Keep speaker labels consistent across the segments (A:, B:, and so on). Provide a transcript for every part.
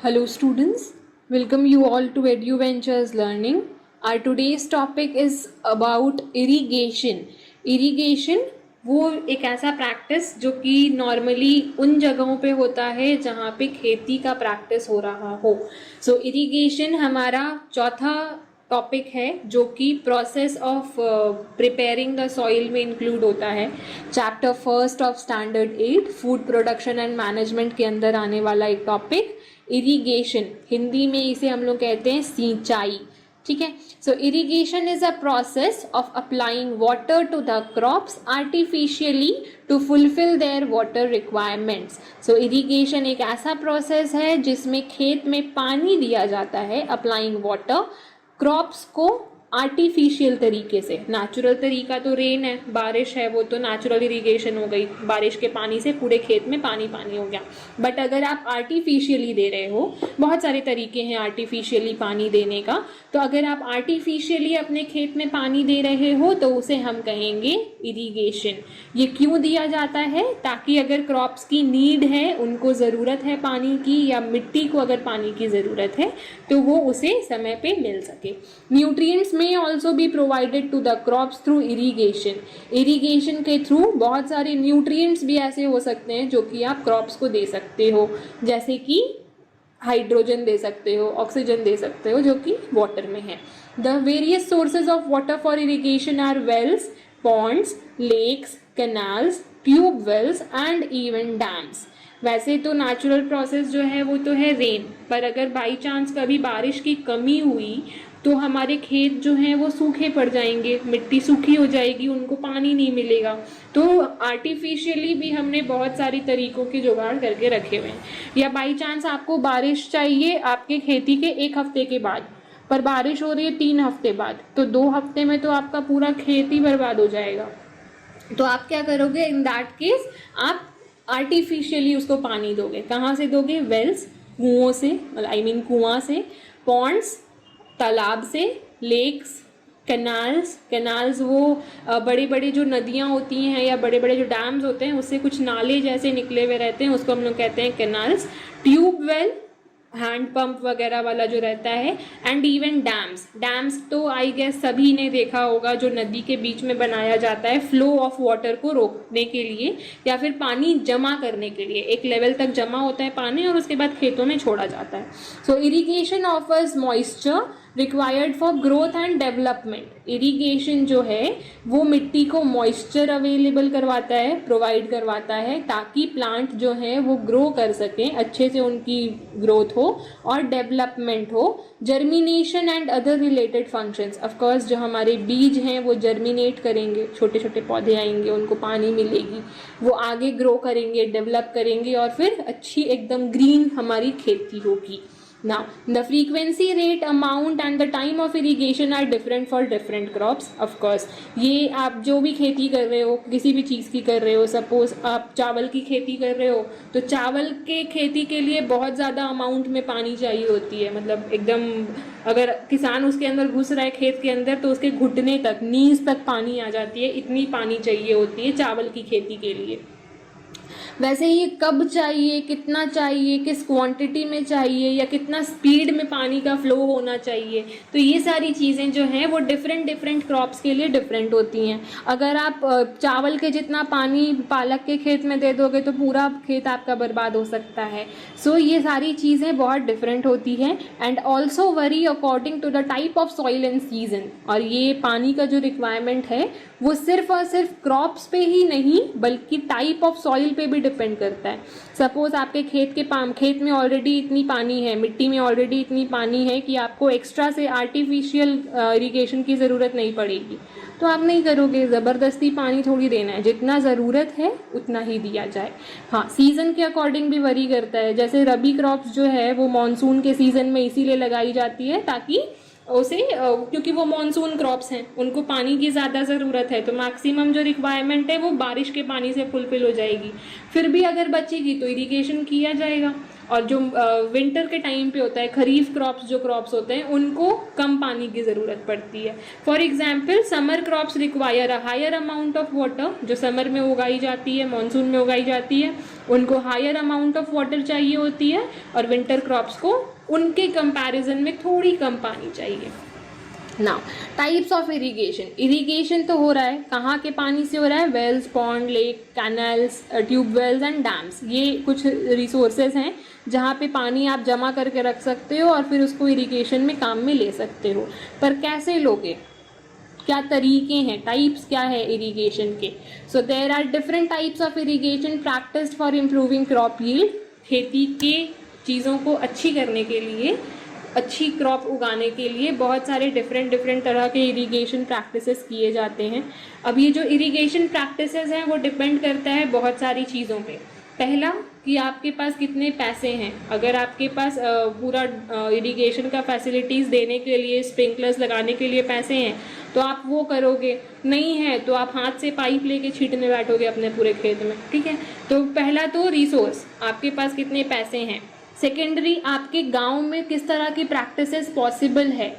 A: Hello students, welcome you all to EduVentures Learning. Our today's topic is about irrigation. Irrigation वो एक ऐसा practice जो कि normally उन जगहों पे होता है जहाँ पे खेती का प्रैक्टिस हो रहा हो. सो इरिगेशन हमारा चौथा टॉपिक है जो कि process of preparing the soil में इंक्लूड होता है. Chapter first of standard 8 food production and management के अंदर आने वाला एक टॉपिक इरिगेशन. हिंदी में इसे हम लोग कहते हैं सिंचाई. ठीक है. So irrigation is a process of applying water to the crops artificially to fulfil their water requirements. So irrigation एक ऐसा प्रोसेस है जिसमें खेत में पानी दिया जाता है, अप्लाइंग वाटर क्रॉप्स को आर्टिफिशियल तरीके से. नेचुरल तरीका तो रेन है, बारिश है, वो तो नेचुरल इरिगेशन हो गई, बारिश के पानी से पूरे खेत में पानी पानी हो गया. बट अगर आप आर्टिफिशियली दे रहे हो, बहुत सारे तरीके हैं आर्टिफिशियली पानी देने का, तो अगर आप आर्टिफिशियली अपने खेत में पानी दे रहे हो तो उसे हम कहेंगे इरिगेशन. ये क्यों दिया जाता है? ताकि अगर क्रॉप्स की नीड है, उनको ज़रूरत है पानी की, या मिट्टी को अगर पानी की ज़रूरत है तो वो उसे समय पे मिल सके. Nutrients may also be provided to the crops through irrigation. Irrigation के थ्रू बहुत सारे न्यूट्रिएंट्स भी ऐसे हो सकते हैं जो कि आप क्रॉप्स को दे सकते हो, जैसे कि हाइड्रोजन दे सकते हो, ऑक्सीजन दे सकते हो, जो कि वाटर में है. The various sources of water for irrigation are wells, ponds, lakes, canals, tube wells and even dams. वैसे तो नेचुरल प्रोसेस जो है वो तो है रेन, पर अगर बाई चांस कभी बारिश की कमी हुई तो हमारे खेत जो हैं वो सूखे पड़ जाएंगे, मिट्टी सूखी हो जाएगी, उनको पानी नहीं मिलेगा. तो आर्टिफिशियली भी हमने बहुत सारी तरीकों के जुगाड़ करके रखे हुए हैं. या बाई चांस आपको बारिश चाहिए आपके खेती के 1 हफ्ते के बाद, पर बारिश हो रही है 3 हफ्ते बाद, तो 2 हफ्ते में तो आपका पूरा खेत ही बर्बाद हो जाएगा. तो आप क्या करोगे? इन दैट केस आप आर्टिफिशियली उसको पानी दोगे. कहाँ से दोगे? वेल्स, कुओं से, कुआं से, पॉन्ड्स, तालाब से, लेक्स, कैनाल्स वो बड़ी बड़ी जो नदियाँ होती हैं या बड़े बड़े जो डैम्स होते हैं उससे कुछ नाले जैसे निकले हुए रहते हैं, उसको हम लोग कहते हैं canals. Tube well, hand pump वगैरह वाला जो रहता है, एंड इवन डैम्स तो आई गेस सभी ने देखा होगा, जो नदी के बीच में बनाया जाता है फ्लो ऑफ वाटर को रोकने के लिए या फिर पानी जमा करने के लिए. एक लेवल तक जमा होता है पानी और उसके बाद खेतों में छोड़ा जाता है. So irrigation offers moisture required for growth and development. Irrigation जो है वो मिट्टी को मॉइस्चर अवेलेबल करवाता है, प्रोवाइड करवाता है, ताकि प्लांट जो है वो ग्रो कर सकें, अच्छे से उनकी ग्रोथ हो और डेवलपमेंट हो. Germination and other related functions. Of course जो हमारे बीज हैं वो जर्मिनेट करेंगे, छोटे छोटे पौधे आएंगे, उनको पानी मिलेगी, वो आगे ग्रो करेंगे, डेवलप करेंगे और फिर अच्छी एकदम ग्रीन हमारी खेती होगी. Now, the frequency, rate, amount and the time of irrigation are different for different crops. Of course, ये आप जो भी खेती कर रहे हो, किसी भी चीज़ की कर रहे हो, सपोज आप चावल की खेती कर रहे हो तो चावल के खेती के लिए बहुत ज़्यादा अमाउंट में पानी चाहिए होती है. मतलब एकदम अगर किसान उसके अंदर घुस रहा है खेत के अंदर तो उसके घुटने तक, नीज तक पानी आ जाती है, इतनी पानी चाहिए होती है चावल की खेती के लिए. वैसे ये कब चाहिए, कितना चाहिए, किस क्वांटिटी में चाहिए, या कितना स्पीड में पानी का फ्लो होना चाहिए, तो ये सारी चीज़ें जो हैं वो डिफरेंट क्रॉप्स के लिए डिफरेंट होती हैं. अगर आप चावल के जितना पानी पालक के खेत में दे दोगे तो पूरा खेत आपका बर्बाद हो सकता है. सो ये सारी चीज़ें बहुत डिफरेंट होती हैं. And also vary according to the type of soil and season. और ये पानी का जो रिक्वायरमेंट है वो सिर्फ और सिर्फ क्रॉप्स पे ही नहीं बल्कि टाइप ऑफ सॉइल पे भी डिपेंड करता है. सपोज आपके खेत में ऑलरेडी इतनी पानी है, मिट्टी में ऑलरेडी इतनी पानी है कि आपको एक्स्ट्रा से आर्टिफिशियल इरिगेशन की ज़रूरत नहीं पड़ेगी, तो आप नहीं करोगे. ज़बरदस्ती पानी थोड़ी देना है, जितना ज़रूरत है उतना ही दिया जाए. हाँ, सीज़न के अकॉर्डिंग भी वरी करता है. जैसे रबी क्रॉप्स जो है वो मानसून के सीज़न में इसीलिए लगाई जाती है ताकि उसे क्योंकि वो मॉनसून क्रॉप्स हैं, उनको पानी की ज़्यादा ज़रूरत है, तो मैक्सिमम जो रिक्वायरमेंट है वो बारिश के पानी से फुलफिल हो जाएगी. फिर भी अगर बचेगी तो इरिगेशन किया जाएगा. और जो विंटर के टाइम पे होता है, खरीफ क्रॉप्स जो क्रॉप्स होते हैं उनको कम पानी की ज़रूरत पड़ती है। For example summer crops require a higher amount of water, जो समर में उगाई जाती है, मानसून में उगाई जाती है, उनको हायर अमाउंट ऑफ वाटर चाहिए होती है, और विंटर क्रॉप्स को उनके कंपैरिजन में थोड़ी कम पानी चाहिए। Now types of irrigation, irrigation तो हो रहा है कहाँ के पानी से हो रहा है, wells, pond, lake, canals, tube wells and dams, ये कुछ रिसोर्सेज हैं जहाँ पे पानी आप जमा करके रख सकते हो और फिर उसको इरिगेशन में काम में ले सकते हो। पर कैसे लोगे, क्या तरीके हैं, टाइप्स क्या है इरिगेशन के। So there are different types of irrigation practised for improving crop yield, खेती के चीज़ों को अच्छी करने के लिए, अच्छी क्रॉप उगाने के लिए बहुत सारे डिफरेंट तरह के इरिगेशन प्रैक्टिसेस किए जाते हैं। अब ये जो इरिगेशन प्रैक्टिसेस हैं वो डिपेंड करता है बहुत सारी चीज़ों पे। पहला कि आपके पास कितने पैसे हैं, अगर आपके पास पूरा इरिगेशन का फैसिलिटीज़ देने के लिए, स्प्रिंकलर्स लगाने के लिए पैसे हैं तो आप वो करोगे, नहीं है तो आप हाथ से पाइप लेके छींटने बैठोगे अपने पूरे खेत में, ठीक है। तो पहला तो रिसोर्स, आपके पास कितने पैसे हैं। सेकेंडरी, आपके गांव में किस तरह की प्रैक्टिसेस पॉसिबल है।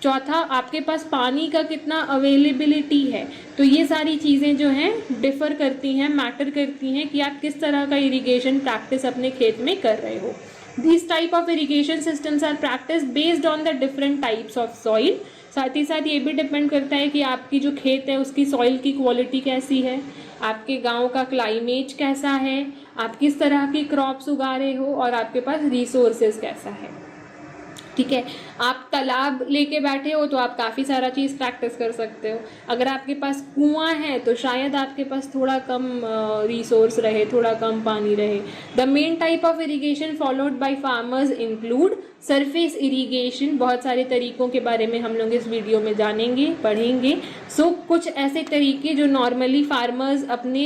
A: चौथा, आपके पास पानी का कितना अवेलेबिलिटी है। तो ये सारी चीज़ें जो हैं डिफ़र करती हैं, मैटर करती हैं कि आप किस तरह का इरिगेशन प्रैक्टिस अपने खेत में कर रहे हो। This type of irrigation systems are practice based on the different types of soil. साथ ही साथ ये भी डिपेंड करता है कि आपकी जो खेत है उसकी सॉइल की क्वालिटी कैसी है, आपके गांव का क्लाइमेट कैसा है, आप किस तरह की क्रॉप्स उगा रहे हो, और आपके पास रिसोर्सेज कैसा है, ठीक है। आप तालाब लेके बैठे हो तो आप काफ़ी सारा चीज़ प्रैक्टिस कर सकते हो। अगर आपके पास कुआं है तो शायद आपके पास थोड़ा कम रिसोर्स रहे, थोड़ा कम पानी रहे। The main type of irrigation followed by farmers include surface irrigation. बहुत सारे तरीकों के बारे में हम लोग इस वीडियो में जानेंगे, पढ़ेंगे। कुछ ऐसे तरीके जो नॉर्मली फार्मर्स अपने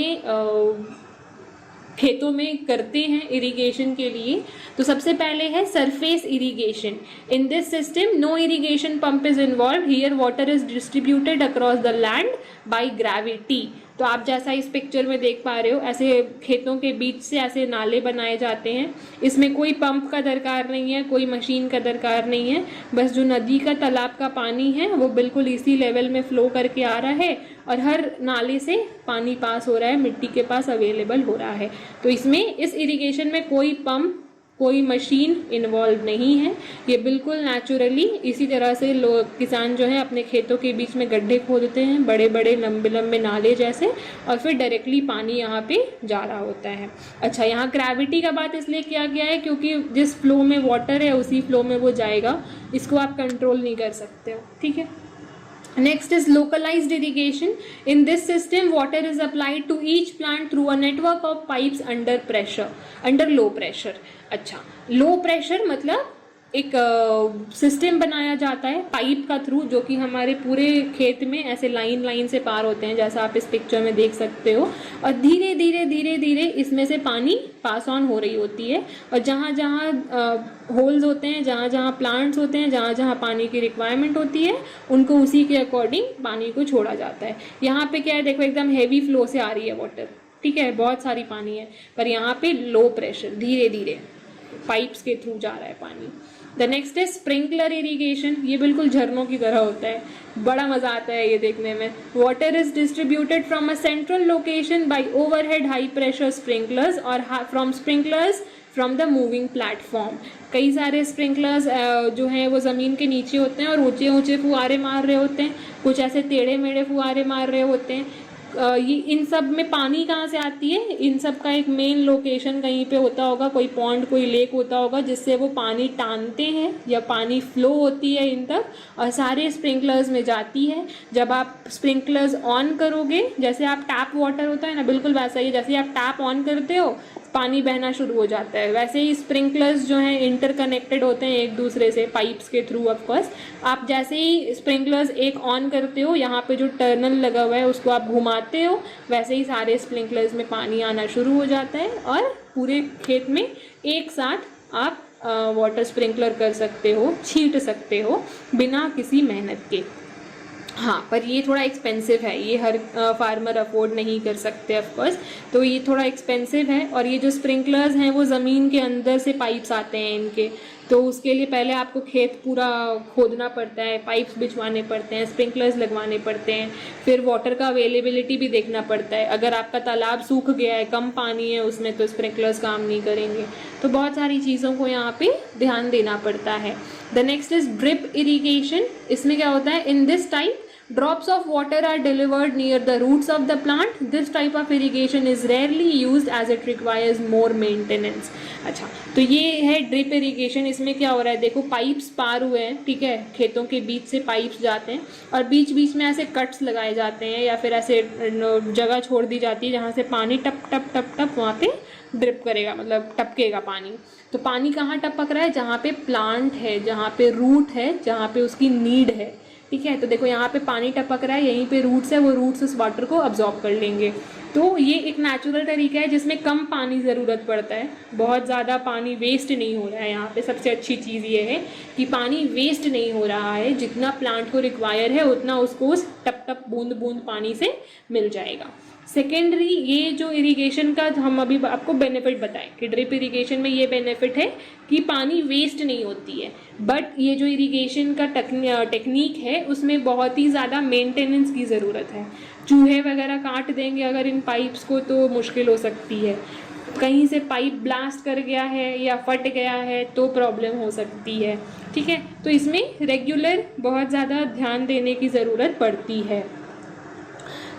A: खेतों में करते हैं इरिगेशन के लिए। तो सबसे पहले है surface irrigation. In this system no irrigation pump is involve, here water is distributed across the land by gravity. तो आप जैसा इस पिक्चर में देख पा रहे हो, ऐसे खेतों के बीच से ऐसे नाले बनाए जाते हैं। इसमें कोई पंप का दरकार नहीं है, कोई मशीन का दरकार नहीं है, बस जो नदी का, तालाब का पानी है वो बिल्कुल इसी लेवल में फ्लो करके आ रहा है और हर नाले से पानी पास हो रहा है, मिट्टी के पास अवेलेबल हो रहा है। तो इसमें, इस इरिगेशन में कोई पंप, कोई मशीन इन्वॉल्व नहीं है। ये बिल्कुल नेचुरली इसी तरह से लोग, किसान जो है अपने खेतों के बीच में गड्ढे खोदते हैं, बड़े बड़े लंबे लंबे नाले जैसे, और फिर डायरेक्टली पानी यहाँ पे जा रहा होता है। अच्छा, यहाँ ग्रेविटी का बात इसलिए किया गया है क्योंकि जिस फ्लो में वाटर है उसी फ्लो में वो जाएगा, इसको आप कंट्रोल नहीं कर सकते हो, ठीक है। Next is localized irrigation. In this system, water is applied to each plant through a network of pipes under pressure, under low pressure. अच्छा, लो प्रेशर मतलब एक सिस्टम बनाया जाता है पाइप का थ्रू, जो कि हमारे पूरे खेत में ऐसे लाइन लाइन से पार होते हैं, जैसा आप इस पिक्चर में देख सकते हो। और धीरे धीरे धीरे धीरे इसमें से पानी पास ऑन हो रही होती है, और जहाँ जहाँ होल्स होते हैं, जहाँ जहाँ प्लांट्स होते हैं, जहाँ जहाँ पानी की रिक्वायरमेंट होती है, उनको उसी के अकॉर्डिंग पानी को छोड़ा जाता है। यहाँ पे क्या है, देखो एकदम हैवी फ्लो से आ रही है वाटर, ठीक है, बहुत सारी पानी है, पर यहाँ पे लो प्रेशर, धीरे धीरे पाइप्स के थ्रू जा रहा है पानी। The next is sprinkler irrigation. ये बिल्कुल झरनों की तरह होता है, बड़ा मजा आता है ये देखने में। Water is distributed from a central location by overhead high pressure sprinklers और from sprinklers from the moving platform. कई सारे स्प्रिंकलर्स जो हैं वो ज़मीन के नीचे होते हैं और ऊंचे ऊंचे फुहारे मार रहे होते हैं, कुछ ऐसे टेढ़े मेढ़े फुहारे मार रहे होते हैं। ये इन सब में पानी कहाँ से आती है, इन सब का एक मेन लोकेशन कहीं पे होता होगा, कोई पॉन्ड, कोई लेक होता होगा, जिससे वो पानी टानते हैं या पानी फ्लो होती है इन तक और सारे स्प्रिंकलर्स में जाती है। जब आप स्प्रिंकलर्स ऑन करोगे, जैसे आप टैप वाटर होता है ना, बिल्कुल वैसा ही, जैसे आप टैप ऑन करते हो पानी बहना शुरू हो जाता है, वैसे ही स्प्रिंकलर्स जो हैं इंटरकनेक्टेड होते हैं एक दूसरे से पाइप्स के थ्रू। ऑफ कोर्स आप जैसे ही स्प्रिंकलर्स एक ऑन करते हो, यहाँ पे जो टर्नल लगा हुआ है उसको आप घुमाते हो, वैसे ही सारे स्प्रिंकलर्स में पानी आना शुरू हो जाता है और पूरे खेत में एक साथ आप वाटर स्प्रिंकलर कर सकते हो, छींट सकते हो बिना किसी मेहनत के। हाँ, पर ये थोड़ा एक्सपेंसिव है, ये हर फार्मर अफोर्ड नहीं कर सकते ऑफ कोर्स, तो ये थोड़ा एक्सपेंसिव है। और ये जो स्प्रिंकलर्स हैं वो ज़मीन के अंदर से पाइप्स आते हैं इनके, तो उसके लिए पहले आपको खेत पूरा खोदना पड़ता है, पाइप्स बिछवाने पड़ते हैं, स्प्रिंकलर्स लगवाने पड़ते हैं, फिर वाटर का अवेलेबिलिटी भी देखना पड़ता है। अगर आपका तालाब सूख गया है, कम पानी है उसमें, तो स्प्रिंकलर्स काम नहीं करेंगे। तो बहुत सारी चीज़ों को यहाँ पे ध्यान देना पड़ता है। The next is drip irrigation. इसमें क्या होता है, in this type drops of water are delivered near the roots of the plant. This type of irrigation is rarely used as it requires more maintenance. अच्छा, तो ये है drip irrigation. इसमें क्या हो रहा है, देखो पाइप्स पार हुए हैं, ठीक है, खेतों के बीच से पाइप्स जाते हैं और बीच बीच में ऐसे कट्स लगाए जाते हैं या फिर ऐसे जगह छोड़ दी जाती है जहाँ से पानी टप टप टप टप वहाँ पे ड्रिप करेगा, मतलब टपकेगा पानी। तो पानी कहाँ टपक रहा है, जहाँ पे प्लांट है, जहाँ पे रूट है, जहाँ पे उसकी नीड है, ठीक है। तो देखो यहाँ पे पानी टपक रहा है, यहीं पे रूट्स है, वो रूट्स उस वाटर को अब्जॉर्ब कर लेंगे। तो ये एक नेचुरल तरीका है जिसमें कम पानी ज़रूरत पड़ता है, बहुत ज़्यादा पानी वेस्ट नहीं हो रहा है। यहाँ पे सबसे अच्छी चीज़ ये है कि पानी वेस्ट नहीं हो रहा है, जितना प्लांट को रिक्वायर है उतना उसको उस टप टप बूंद बूंद पानी से मिल जाएगा। सेकेंडरी, ये जो इरिगेशन का हम अभी आपको बेनिफिट बताएं कि ड्रिप इरिगेशन में ये बेनिफिट है कि पानी वेस्ट नहीं होती है, बट ये जो इरिगेशन का टेक्निक है उसमें बहुत ही ज़्यादा मेंटेनेंस की ज़रूरत है। चूहे वगैरह काट देंगे अगर इन पाइप्स को तो मुश्किल हो सकती है, कहीं से पाइप ब्लास्ट कर गया है या फट गया है तो प्रॉब्लम हो सकती है, ठीक है। तो इसमें रेगुलर बहुत ज़्यादा ध्यान देने की ज़रूरत पड़ती है।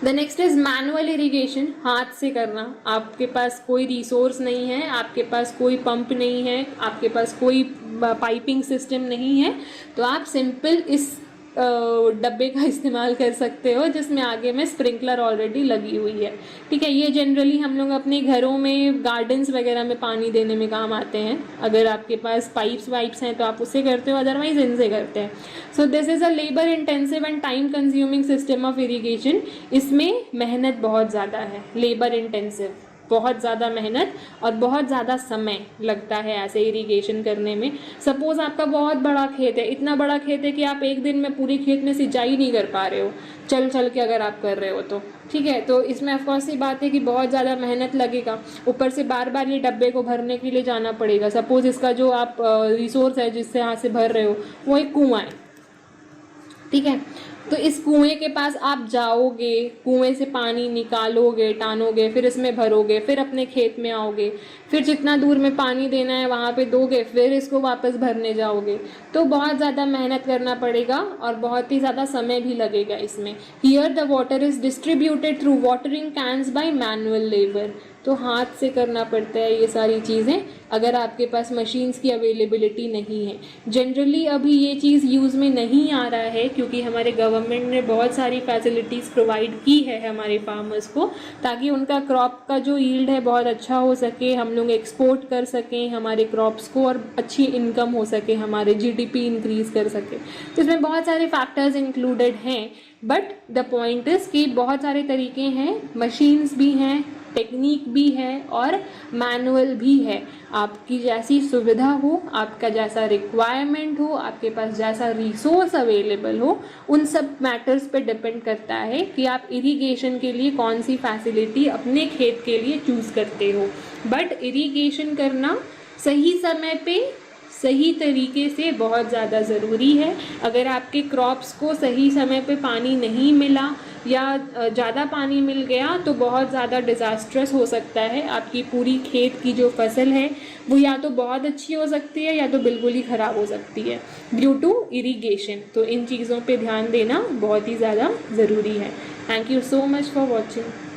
A: The next is manual irrigation, हाथ से करना। आपके पास कोई रिसोर्स नहीं है, आपके पास कोई पंप नहीं है, आपके पास कोई पाइपिंग सिस्टम नहीं है, तो आप सिंपल इस डब्बे का इस्तेमाल कर सकते हो जिसमें आगे में स्प्रिंकलर ऑलरेडी लगी हुई है, ठीक है। ये जनरली हम लोग अपने घरों में गार्डन्स वगैरह में पानी देने में काम आते हैं। अगर आपके पास पाइप्स वाइप्स हैं तो आप उससे करते हो, अदरवाइज इनसे करते हैं। So this is a labour intensive and time consuming system of irrigation. इसमें मेहनत बहुत ज़्यादा है, लेबर इंटेंसिव, बहुत ज़्यादा मेहनत और बहुत ज़्यादा समय लगता है ऐसे इरिगेशन करने में। सपोज़ आपका बहुत बड़ा खेत है, इतना बड़ा खेत है कि आप एक दिन में पूरे खेत में सिंचाई नहीं कर पा रहे हो, चल चल के अगर आप कर रहे हो तो, ठीक है। तो इसमें ऑफकोर्स ये बात है कि बहुत ज़्यादा मेहनत लगेगा, ऊपर से बार बार ये डब्बे को भरने के लिए जाना पड़ेगा। सपोज़ इसका जो आप रिसोर्स है जिससे यहाँ से भर रहे हो वो एक कुआं है, ठीक है। तो इस कुएं के पास आप जाओगे, कुएं से पानी निकालोगे, टानोगे, फिर इसमें भरोगे, फिर अपने खेत में आओगे, फिर जितना दूर में पानी देना है वहाँ पे दोगे, फिर इसको वापस भरने जाओगे। तो बहुत ज़्यादा मेहनत करना पड़ेगा और बहुत ही ज़्यादा समय भी लगेगा इसमें। Here the water is distributed through watering cans by manual labour. तो हाथ से करना पड़ता है ये सारी चीज़ें अगर आपके पास मशीन्स की अवेलेबिलिटी नहीं है। जनरली अभी ये चीज़ यूज़ में नहीं आ रहा है क्योंकि हमारे गवर्नमेंट ने बहुत सारी फैसिलिटीज़ प्रोवाइड की है हमारे फार्मर्स को, ताकि उनका क्रॉप का जो यील्ड है बहुत अच्छा हो सके, हम लोग एक्सपोर्ट कर सकें हमारे क्रॉप्स को और अच्छी इनकम हो सके, हमारे जीडीपी इंक्रीज़ कर सके। तो इसमें बहुत सारे फैक्टर्स इंक्लूडेड हैं, बट द पॉइंट इज़ कि बहुत सारे तरीके हैं, मशीन्स भी हैं, टेक्निक भी है और मैनुअल भी है। आपकी जैसी सुविधा हो, आपका जैसा रिक्वायरमेंट हो, आपके पास जैसा रिसोर्स अवेलेबल हो, उन सब मैटर्स पे डिपेंड करता है कि आप इरिगेशन के लिए कौन सी फैसिलिटी अपने खेत के लिए चूज़ करते हो। बट इरिगेशन करना सही समय पे सही तरीके से बहुत ज़्यादा ज़रूरी है। अगर आपके क्रॉप्स को सही समय पे पानी नहीं मिला या ज़्यादा पानी मिल गया तो बहुत ज़्यादा डिज़ास्ट्रस हो सकता है। आपकी पूरी खेत की जो फसल है वो या तो बहुत अच्छी हो सकती है या तो बिल्कुल ही ख़राब हो सकती है ड्यू टू इरिगेशन। तो इन चीज़ों पे ध्यान देना बहुत ही ज़्यादा ज़रूरी है। Thank you so much for watching.